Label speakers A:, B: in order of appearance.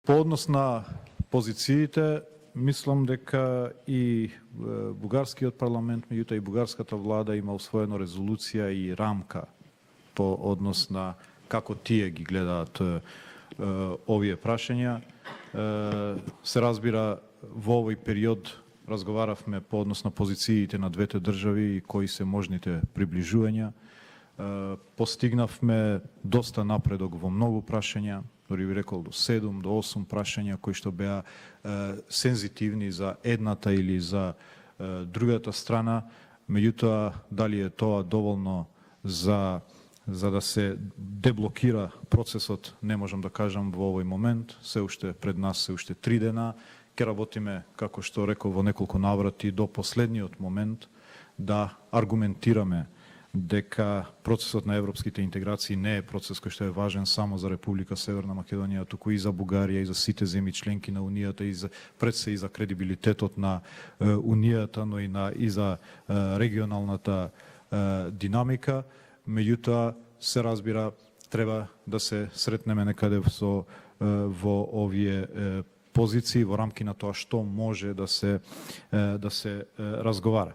A: По однос на позициите, мислам дека и бугарскиот парламент, меѓутоа и бугарската влада има усвоена резолуција и рамка по однос на како тие ги гледаат овие прашања. Се разбира, во овој период разговаравме по однос на позициите на двете држави и кои се можните приближувања. Постигнавме доста напредок во многу прашања, дори би рекол до 7 до 8 прашања кои што беа сензитивни за едната или за другата страна. Меѓутоа, дали е тоа доволно за да се деблокира процесот, не можам да кажам во овој момент. Се уште пред нас, се уште 3 дена. Ке работиме, како што рекол во неколку наврати, до последниот момент да аргументираме дека процесот на европските интеграции не е процес кој што е важен само за Република Северна Македонија, туку и за Бугарија, и за сите земји членки на Унијата, и за пред се и за кредибилитетот на Унијата, но и за регионалната динамика. Меѓутоа, се разбира, треба да се сретнеме некаде во овие позиции, во рамки на тоа што може да се разговара.